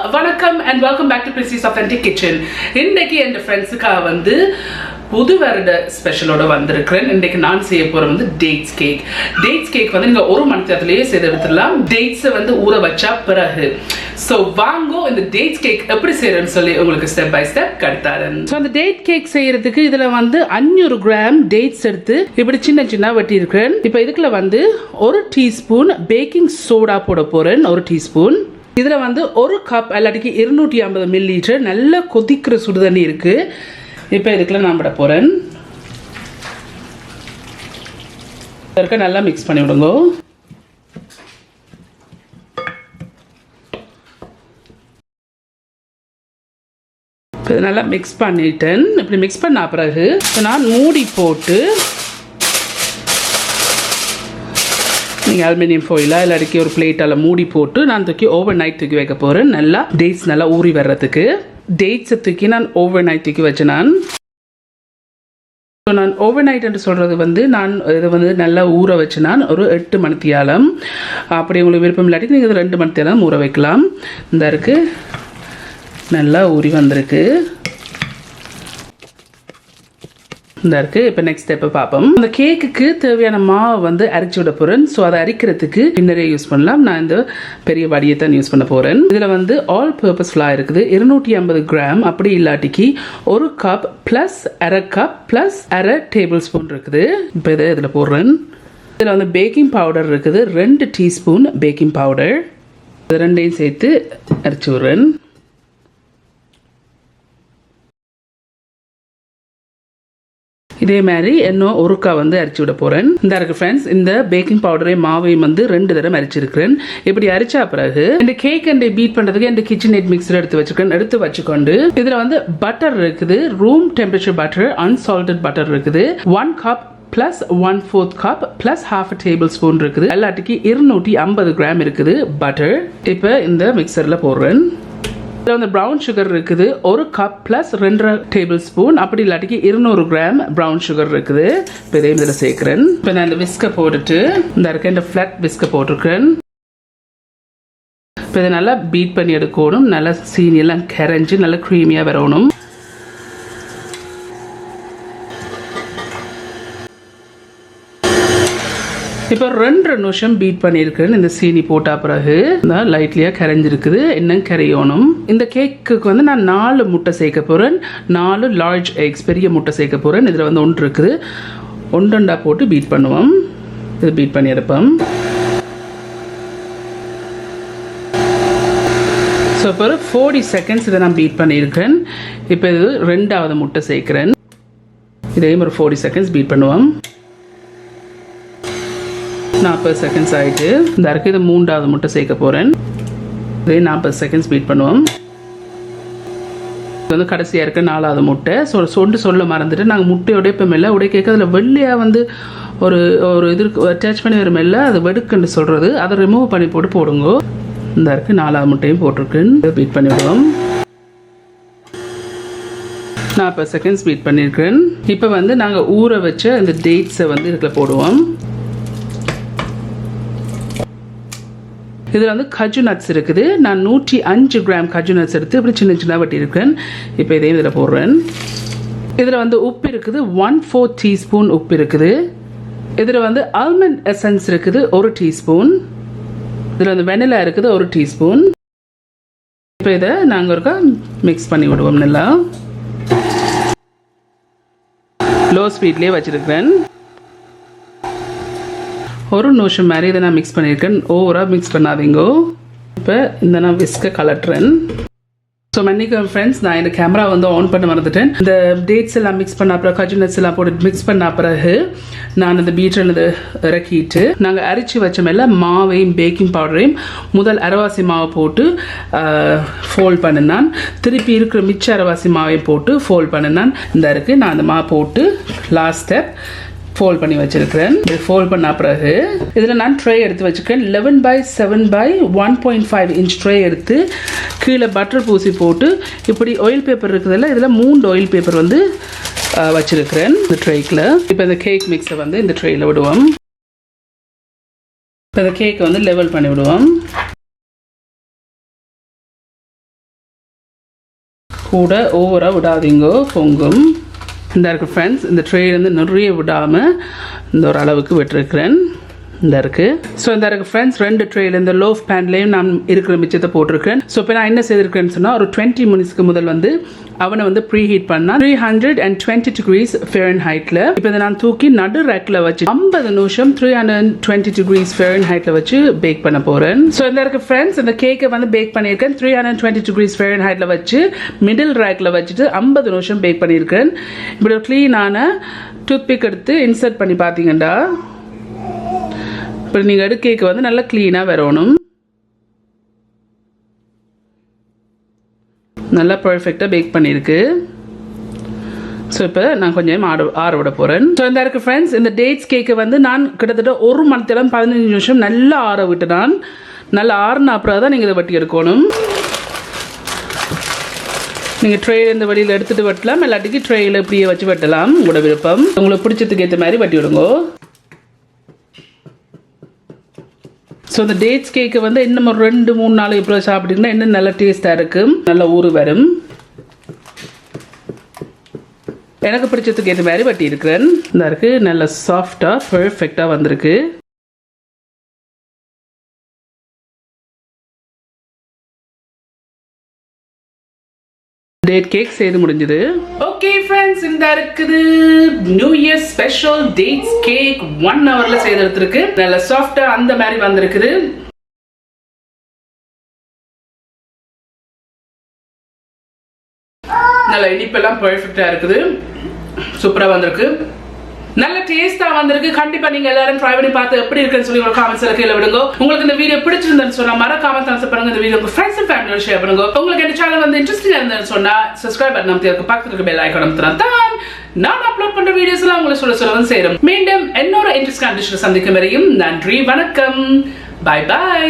வணக்கம் and welcome back to Princy's Authentic Kitchen. இன்னைக்கு என் ஃப்ரெண்ட்ஸுக்காக வந்து புது வருட ஸ்பெஷலோட வந்திருக்கிறேன். இன்னைக்கு நான் செய்ய போற வந்து டேட்ஸ் கேக். டேட்ஸ் கேக் வந்து நீங்க ஒரு மணி நேரத்திலேயே செய்து எடுத்துடலாம். டேட்ஸை வந்து ஊற வச்சா பிறகு. ஸோ வாங்கோ இந்த டேட்ஸ் கேக் எப்படி செய்யறேன்னு சொல்லி உங்களுக்கு ஸ்டெப் பை ஸ்டெப் கடுத்தாரன். ஸோ அந்த டேட் கேக் செய்யறதுக்கு இதுல வந்து 500 கிராம் டேட்ஸ் எடுத்து இப்படி சின்ன சின்ன வெட்டி இருக்கிறேன். இப்போ இதுக்குள்ள வந்து 1 டீஸ்பூன் பேக்கிங் சோடா போட போறேன். 1 டீஸ்பூன். இதுல வந்து 1 கப் இல்லாட்டிக்கு 250 மில்லிலிட்டர் நல்ல கொதிக்கிற சுடுதண்ணி இருக்கு. இப்போ இதுக்குள்ள நான் விட போறேன். நல்லா மிக்ஸ் பண்ணி விடுங்க. நல்லா மிக்ஸ் பண்ணிட்டேன். இப்படி மிக்ஸ் பண்ண பிறகு நான் மூடி போட்டு நீங்கள் அலுமினியம் ஃபாயிலா இல்லாட்டி ஒரு பிளேட்டால் மூடி போட்டு நான் தூக்கி ஓவர் நைட் தூக்கி வைக்க போகிறேன். நல்லா டேட்ஸ் நல்லா ஊறி வர்றதுக்கு டேட்ஸை தூக்கி நான் ஓவர் நைட் தூக்கி வச்சேன். நான் ஓவர் நைட் என்று சொல்கிறது வந்து நான் இதை வந்து நல்லா ஊற வச்சு நான் ஒரு 8 மணித்தியாலம். அப்படி உங்களுக்கு விருப்பம் இல்லாட்டி நீங்கள் 2 மணித்தியாலம் ஊற வைக்கலாம். இந்த இருக்கு நல்லா ஊறி வந்திருக்கு. இந்த இருக்கு. இப்போ நெக்ஸ்ட் ஸ்டெப்பை பார்ப்போம். அந்த கேக்குக்கு தேவையான மாவை வந்து அரைச்சி விட போகிறேன். ஸோ அதை அரைக்கிறதுக்கு பின்னரே யூஸ் பண்ணலாம். நான் இந்த பெரிய வடியை தான் யூஸ் பண்ண போகிறேன். இதில் வந்து ஆல் பர்பஸ் ஃப்ளார் இருக்குது 250 கிராம். அப்படி இல்லாட்டிக்கு 1 கப் ப்ளஸ் அரை கப் ப்ளஸ் அரை டேபிள் ஸ்பூன் இருக்குது. இப்போ இதை இதில் போடுறேன். இதில் வந்து பேக்கிங் பவுடர் இருக்குது 2 டீஸ்பூன் பேக்கிங் பவுடர். இது ரெண்டையும் சேர்த்து அரைச்சி விடுறேன். இதே மாதிரி இன்னும் 1 கப் வந்து அரைச்சி விட போகிறேன். இந்த இருக்கு ஃப்ரெண்ட்ஸ். இந்த பேக்கிங் பவுடரையும் மாவையும் வந்து 2 தடவை அரைச்சிருக்கிறேன். இப்படி அரைச்சா பிறகு இந்த கேக் அண்டை பீட் பண்ணுறதுக்கு இந்த கிச்சன் எட் மிக்சர் எடுத்து வச்சுக்கொண்டு இதில் வந்து பட்டர் இருக்குது. Room temperature butter, unsalted butter இருக்குது. 1 cup plus 1/4 cup plus ½ table spoon இருக்குது. எல்லாத்துக்கு 250 கிராம் இருக்குது பட்டர். இப்போ இந்த மிக்சரில் போடுறேன். இதில் வந்து ப்ரௌன் சுகர் இருக்குது 1 கப் ப்ளஸ் 2 டேபிள் ஸ்பூன். அப்படி இல்லாட்டிக்கு 200 கிராம் ப்ரௌன் சுகர் இருக்குது. இப்போ இதையும் இதில் சேர்க்குறேன். இப்போ நான் இந்த விஸ்கை போட்டுட்டு இந்த இருக்க இந்த ஃப்ளாட் விஸ்கை போட்டிருக்கேன். இப்போ இதை நல்லா பீட் பண்ணி எடுக்கணும். நல்லா சீனி எல்லாம் கரைஞ்சி நல்லா க்ரீமியாக வரணும். இப்போ 2 நிமிஷம் பீட் பண்ணியிருக்கேன். இந்த சீனி போட்டா பிறகு லைட்லியாக கரைஞ்சிருக்குது. இன்னும் கரையணும். இந்த கேக்குக்கு வந்து நான் 4 முட்டை சேர்க்க போகிறேன். 4 லார்ஜ் எக்ஸ் பெரிய முட்டை சேர்க்க போகிறேன். இதில் வந்து 1 இருக்குது. 1 போட்டு பீட் பண்ணுவோம். இது பீட் பண்ணி எடுப்போம். ஸோ இப்போ 40 செகண்ட்ஸ் இதை நான் பீட் பண்ணியிருக்கேன். இப்போ இது 2வது முட்டை சேர்க்குறேன். இதையும் ஒரு 40 செகண்ட்ஸ் பீட் பண்ணுவோம். 40 செகண்ட்ஸ் ஆகிட்டு இந்த இருக்கு. இது 3வது முட்டை சேர்க்க போகிறேன். இதே 40 செகண்ட்ஸ் பீட் பண்ணுவோம். இது வந்து கடைசியாக இருக்க 4வது முட்டை. சொல்ல மறந்துட்டு நாங்கள் முட்டை உடைப்போம். உடைக்க அதில் வெள்ளையாக வந்து ஒரு இது அட்டாச் பண்ணி வரும். அது வெடுக்குன்னு சொல்கிறது. அதை ரிமூவ் பண்ணி போட்டு போடுங்க. இந்த இருக்கு 4வது முட்டையும் போட்டிருக்கேன். பீட் பண்ணி விடுவோம். 40 செகண்ட்ஸ் பீட் பண்ணியிருக்கேன். இப்போ வந்து நாங்கள் ஊற வச்ச இந்த டேட்ஸை வந்து இதுக்குள்ள போடுவோம். இதில் வந்து கஜு நட்ஸ் இருக்குது. நான் 105 கிராம் கஜு நட்ஸ் எடுத்து இப்படி சின்ன சின்ன வெட்டியிருக்கேன். இப்போ இதையும் இதில் போடுறேன். இதில் வந்து உப்பு இருக்குது 1/4 டீஸ்பூன் உப்பு இருக்குது. இதில் வந்து ஆல்மண்ட் எசன்ஸ் இருக்குது 1 டீஸ்பூன். இதில் வந்து வெனிலா இருக்குது 1 டீஸ்பூன். இப்போ இதை நாங்கள் ஒருக்கா மிக்ஸ் பண்ணி விடுவோம். நல்லா லோ ஸ்பீட்லேயே வச்சுருக்கிறேன். 1 நிமிஷம் மாதிரி இதை நான் மிக்ஸ் பண்ணியிருக்கேன். ஓவராக மிக்ஸ் பண்ணாதீங்க. இப்போ இந்த நான் விஸ்கை கலட்டுறேன். ஸோ மன்னிக்கும் ஃப்ரெண்ட்ஸ், நான் இந்த கேமரா வந்து ஆன் பண்ண மறந்துட்டேன். இந்த டேட்ஸ் எல்லாம் மிக்ஸ் பண்ண அப்புறம் கஜு நட்ஸ் எல்லாம் போட்டு மிக்ஸ் பண்ண பிறகு நான் இந்த பீட்டரில் இதை இறக்கிட்டு நாங்கள் அரைச்சி வச்ச மேலே மாவையும் பேக்கிங் பவுடரையும் முதல் அரைவாசி மாவை போட்டு ஃபோல்ட் பண்ணினான். திருப்பி இருக்கிற மிச்ச அரைவாசி மாவையும் போட்டு ஃபோல்ட் பண்ணினான். இந்த இருக்குது. நான் அந்த மாவை போட்டு லாஸ்ட் ஸ்டெப் ஃபோல்ட் பண்ணி வச்சிருக்கிறேன். ஃபோல்ட் பண்ண பிறகு இதில் நான் ட்ரே எடுத்து வச்சுருக்கேன். 11/7/1.5 இன்ச் ட்ரே எடுத்து கீழே பட்டர் பூசி போட்டு இப்படி ஆயில் பேப்பர் இருக்குதில்ல, இதில் 3 ஆயில் பேப்பர் வந்து வச்சிருக்கிறேன் இந்த ட்ரேக்கில். இப்போ இந்த கேக் மிக்ஸை வந்து இந்த ட்ரேயில் விடுவோம். இப்போ இந்த கேக்கை வந்து லெவல் பண்ணி விடுவோம். கூட ஓவராக விடாதீங்க, பொங்கும். இந்த இருக்குது ஃப்ரெண்ட்ஸ், இந்த ட்ரேலேருந்து நிறைய விடாமல் இந்த ஒரு அளவுக்கு விட்டுருக்கிறேன். இந்த இருக்குது. ஸோ இந்த இருக்குது ஃப்ரெண்ட்ஸ், 2 ட்ரேயில் இந்த லோஃப் பேன்லேயும் நான் இருக்கிற மிச்சத்தை போட்டிருக்கேன். ஸோ இப்போ நான் என்ன செய்திருக்கேன்னு சொன்னால், ஒரு 20 மினிட்ஸ்க்கு முதல் வந்து அவனை வந்து ப்ரீ ஹீட் பண்ணால் 320 degrees Fahrenheitல. இப்போ இதை நான் தூக்கி நடு ரேக்கில் வச்சு 50 நிமிஷம் 320 degrees Fahrenheitல வச்சு பேக் பண்ண போகிறேன். ஸோ இந்த இருக்குது ஃப்ரெண்ட்ஸ், இந்த கேக்கை வந்து பேக் பண்ணியிருக்கேன் 320 degrees Fahrenheitல வச்சு மிடில் ரேக்கில் வச்சுட்டு 50 நிமிஷம் பேக் பண்ணியிருக்கேன். இப்படி ஒரு க்ளீனான டூத்பிக் எடுத்து இன்சர்ட் பண்ணி பார்த்தீங்கன்னா இப்போ நீங்கள் எடுக்க கேக்கு வந்து நல்லா க்ளீனாக வரணும். நல்லா பர்ஃபெக்டாக பேக் பண்ணியிருக்கு. ஸோ இப்போ நான் கொஞ்சம் ஆற விட போகிறேன். ஸோ இந்த இருக்குது ஃப்ரெண்ட்ஸ், இந்த டேட்ஸ் கேக்கை வந்து நான் கிட்டத்தட்ட 1 மணி நேரம் 15 நிமிஷம் நல்லா ஆற விட்டு நான் நல்லா ஆறின அப்புறம் தான் நீங்கள் இதை வட்டி எடுக்கணும். நீங்கள் ட்ரேயில் இந்த வழியில் எடுத்துகிட்டு வெட்டலாம், எல்லாத்துக்கும் ட்ரேயில் இப்படியே வச்சு வெட்டலாம், உங்களோட விருப்பம். உங்களுக்கு பிடிச்சதுக்கு ஏற்ற மாதிரி வட்டி விடுங்க. ஸோ இந்த டேட்ஸ் கேக்கு வந்து இன்னும் ஒரு 2-3 நாள் இப்போ சாப்பிட்டீங்கன்னா இன்னும் நல்லா டேஸ்ட்டாக இருக்கும், நல்லா ஊறு வரும். எனக்கு பிடிச்சதுக்கு ஏற்ற மாதிரி வட்டி இருக்கிறேன். இந்த இருக்குது நல்லா சாஃப்டாக பர்ஃபெக்டாக வந்திருக்கு. டேட் கேக் செய்து முடிஞ்சது. ஓகே ஃப்ரெண்ட்ஸ், இந்த இருக்குது new year special dates cake 1 ஹவர்ல செய்து எடுத்துருக்கு. நல்ல சாஃப்டா அந்த மாதிரி வந்திருக்குது. நல்ல இனிப்பெல்லாம் பர்ஃபெக்டா இருக்குது, சூப்பரா வந்திருக்கு, நல்ல டேஸ்டா வந்திருக்கு. கண்டிப்பா நீங்க எல்லாரும் ட்ரை பண்ணி பார்த்து எப்படி இருக்குன்னு சொல்லி ஒரு காமெண்ட்ஸ்ல கீழ விடுங்க. உங்களுக்கு இந்த வீடியோ பிடிச்சிருந்ததுன்னு சொன்னா மறக்காம தம்ஸ் அப் பண்ணுங்க. இந்த வீடியோ உங்க ஃப்ரெண்ட்ஸ் அண்ட் ஃபேமிலியோட ஷேர் பண்ணுங்க. உங்களுக்கு இந்த சேனல் வந்து இன்ட்ரெஸ்டிங்கா இருந்ததுன்னு சொன்னா சப்ஸ்கிரைப் பட்டன் அமுத்தி அதுக்கு பக்கத்துல இருக்க பெல் ஐகான் அமுத்தினா தான் நான் அப்லோட் பண்ற வீடியோஸ் எல்லாம் உங்களுக்கு சொல்ல வந்து சேரும். மீண்டும் இன்னொரு இன்ட்ரெஸ்டிங் கண்டிஷன் சந்திக்கும் வரையும் நன்றி, வணக்கம், பை பை.